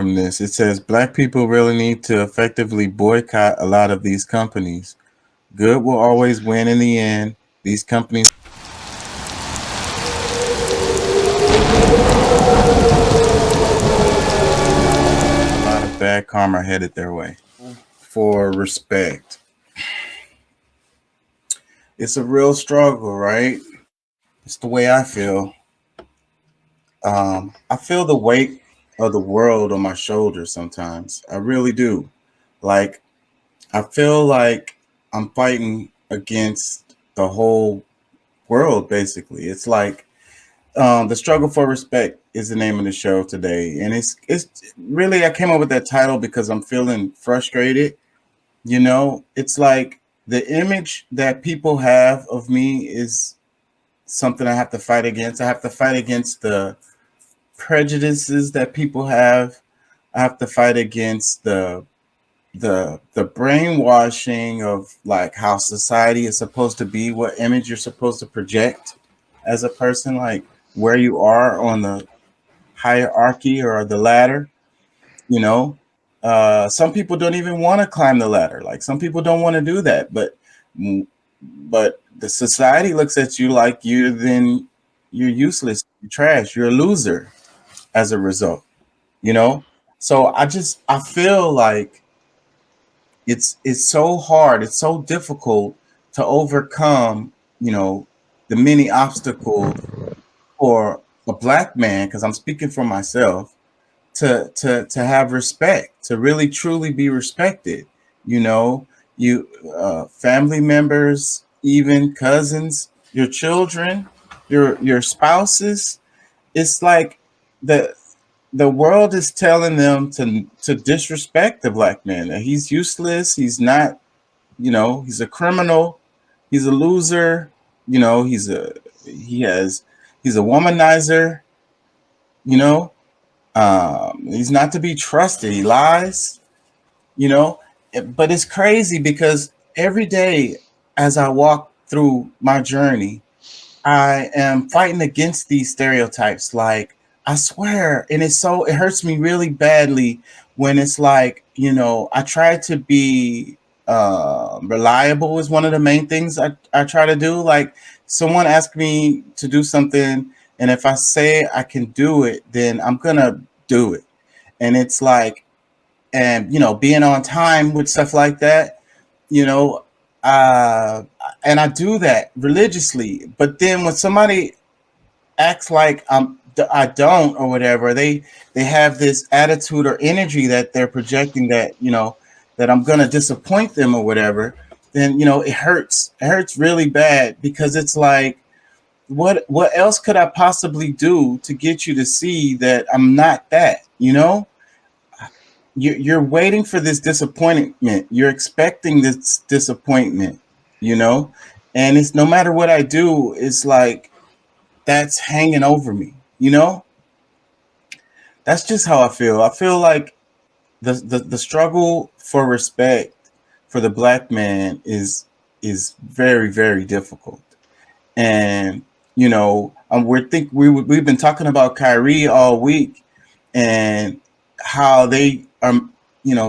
from this. It says black people really need to effectively boycott a lot of these companies. Good will always win in the end. These companies, a lot of bad karma headed their way. For respect, it's a real struggle, right? It's the way I feel. I feel the weight of the world on my shoulders sometimes. I really do. Like, I feel like I'm fighting against the whole world, basically. It's like the struggle for respect is the name of the show today, and it's really I came up with that title because I'm feeling frustrated. It's like the image that people have of me is something I have to fight against. I have to fight against the prejudices that people have. I have to fight against the brainwashing of like how society is supposed to be, what image you're supposed to project as a person, like where you are on the hierarchy or the ladder. you know some people don't even want to climb the ladder, like some people don't want to do that, but the society looks at you like you're useless, you're trash, you're a loser as a result you know so I feel like it's so hard, it's so difficult to overcome, the many obstacles for a black man, because I'm speaking for myself, to have respect, to really truly be respected. You know, you family members, even cousins, your children, your spouses. It's like the the world is telling them to disrespect the black man. That he's useless. He's not. He's a criminal. He's a loser. He has he's a womanizer. You know, he's not to be trusted. He lies. You know, but it's crazy because every day as I walk through my journey, I am fighting against these stereotypes. Like, I swear, and it hurts me really badly when it's like, I try to be reliable is one of the main things I try to do. Like, someone asks me to do something, and if I say I can do it, then I'm gonna do it. And it's like, and being on time with stuff like that, you know, uh, and I do that religiously. But then when somebody acts like I don't or whatever, they have this attitude or energy that they're projecting, that that I'm gonna disappoint them or whatever. Then it hurts. It hurts really bad because it's like, what else could I possibly do to get you to see that I'm not that? You're waiting for this disappointment. You're expecting this disappointment, you know, and it's no matter what I do, it's like that's hanging over me. That's just how I feel. I feel like the struggle for respect for the black man is very, very difficult. And we've been talking about Kyrie all week, and how they are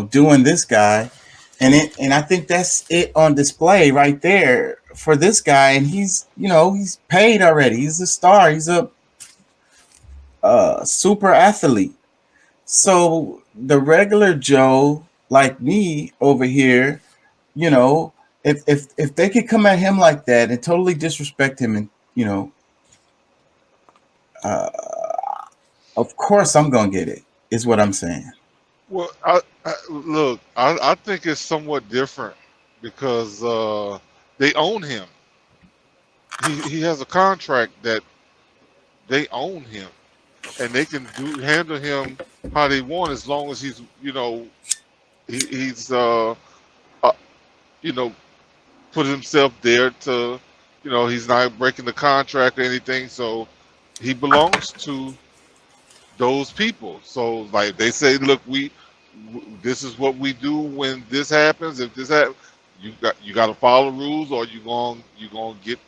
doing this guy, and I think that's it on display right there for this guy. And he's paid already, he's a star, he's a super athlete. So the regular Joe like me over here, you know if they could come at him like that and totally disrespect him, and uh, of course I'm gonna get it, is what I'm saying. Well, look, I think it's somewhat different because they own him. He has a contract that they own him, and they can handle him how they want as long as he's uh you know put himself there to he's not breaking the contract or anything. So he belongs to those people. So like they say, look, this is what we do when this happens. If this happens, you got to follow rules, or you gonna get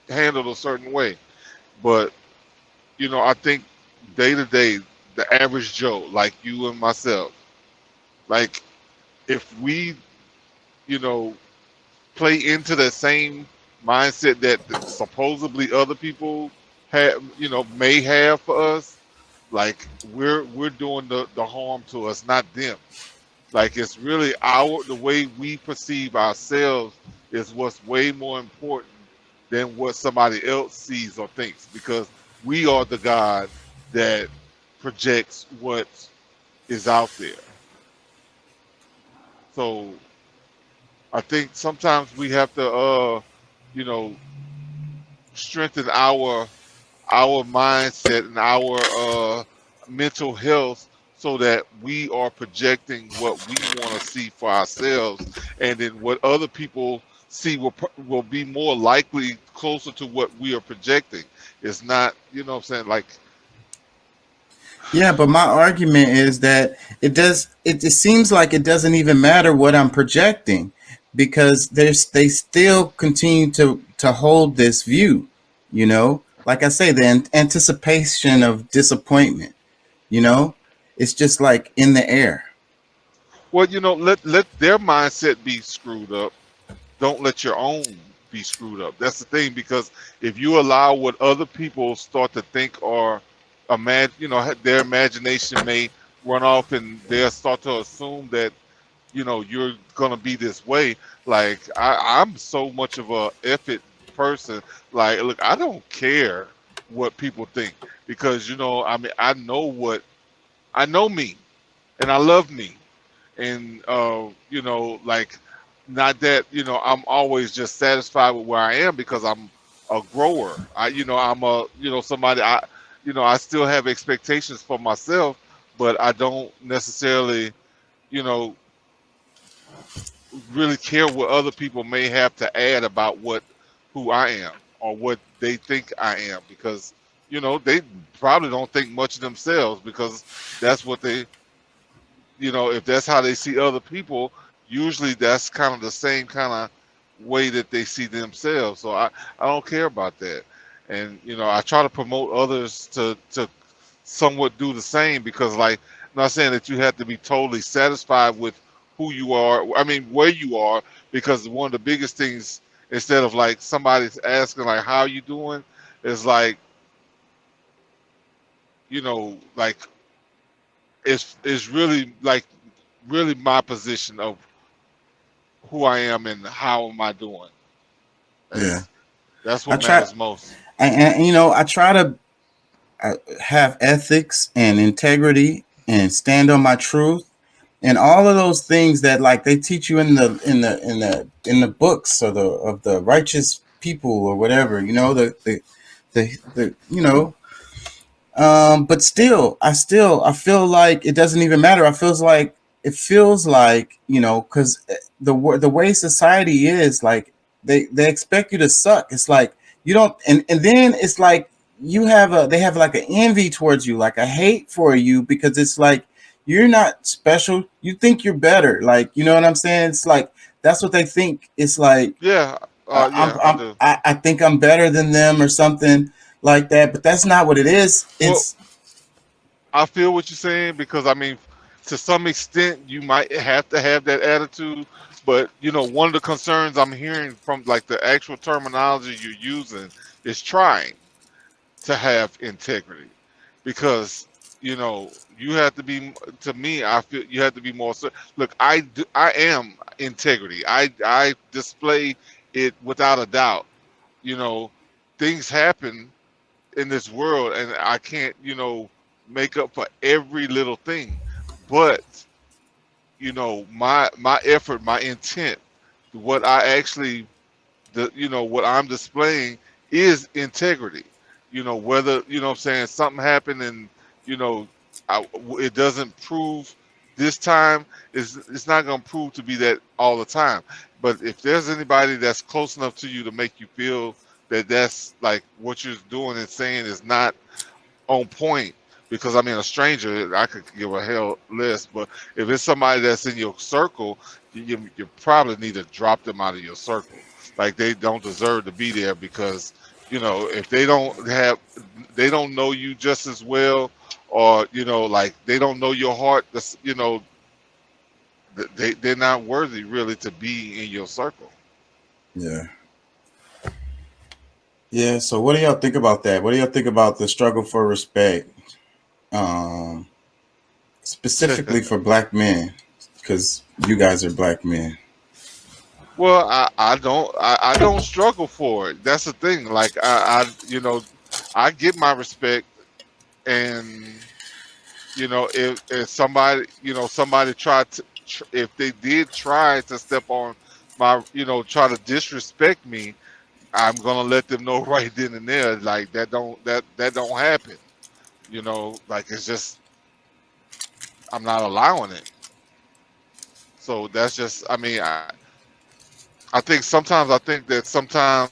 handled a certain way. But I think day to day the average Joe, like you and myself, like if we, you know, play into the same mindset that supposedly other people have, may have for us, like we're doing the harm to us, not them. Like it's really the way we perceive ourselves is what's way more important than what somebody else sees or thinks, because we are the God that projects what is out there. So I think sometimes we have to you know strengthen our mindset and our mental health, so that we are projecting what we want to see for ourselves, and then what other people see will be more likely closer to what we are projecting. It's not, what I'm saying, like, Yeah, but my argument is that it seems like it doesn't even matter what I'm projecting, because they still continue to hold this view, like I say, the anticipation of disappointment, you know it's just like in the air. well, let their mindset be screwed up. Don't let your own be screwed up. That's the thing, because if you allow what other people start to think, or imagine, their imagination may run off, and they'll start to assume that, you're gonna be this way. Like I'm so much of a effort person. Like, look, I don't care what people think, because I mean, I know me, and I love me, and like, not that I'm always just satisfied with where I am, because I'm a grower. I'm a somebody. I still have expectations for myself, but I don't necessarily you know really care what other people may have to add about who I am, or what they think I am, because they probably don't think much of themselves, because that's what they, if that's how they see other people, usually that's kind of the same kind of way that they see themselves. So I don't care about that. And I try to promote others to somewhat do the same, because, like, I'm not saying that you have to be totally satisfied with who you are, I mean where you are, because one of the biggest things, instead of like somebody's asking like how you doing, is like, like, it's really like, really my position of who I am and how am I doing. Yeah, That's that's I what try. matters most. I try to have ethics and integrity and stand on my truth, and all of those things that, like, they teach you in the books, or the righteous people, or whatever, but still I feel like it doesn't even matter. It feels like, because the way society is, like, they expect you to suck. It's like you don't, and then it's like they have like an envy towards you, like a hate for you, because it's like you're not special. You think you're better, like, you know what I'm saying? It's like that's what they think. It's like Yeah, yeah, I do. I think I'm better than them, or something like that. But that's not what it is. Well, It's I feel what you're saying, because I mean, to some extent, you might have to have that attitude. But one of the concerns I'm hearing from, like, the actual terminology you're using is trying to have integrity, because you have to be, to me, I feel you have to be more look, I am integrity. I display it without a doubt. you know Things happen in this world, and I can't make up for every little thing, but my effort, my intent, what I actually, what I'm displaying is integrity. Whether, what I'm saying, something happened, and you know it doesn't prove this time, it's not going to prove to be that all the time. But if there's anybody that's close enough to you to make you feel that that's like what you're doing and saying is not on point, because I mean, a stranger, I could give a hell less, but if it's somebody that's in your circle, you probably need to drop them out of your circle. Like, they don't deserve to be there, because if they don't know you just as well, or like they don't know your heart. They're not worthy really to be in your circle. Yeah. Yeah. So what do y'all think about that? What do y'all think about the struggle for respect? Um, Specifically for black men, because you guys are black men. Well, I don't struggle for it. That's the thing. Like I get my respect, and if somebody tried to if they did try to step on my try to disrespect me, I'm gonna let them know right then and there. Like that don't happen. Like it's just I'm not allowing it. So that's just I think sometimes I think that sometimes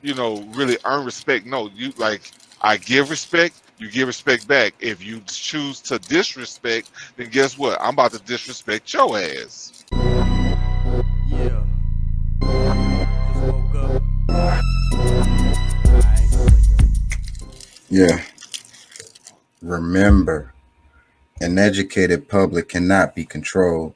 really earn respect. No, you like I give respect, you give respect back. If you choose to disrespect, then guess what? I'm about to disrespect your ass. Yeah, just woke up. I ain't gonna wake up. Yeah. Remember, an educated public cannot be controlled.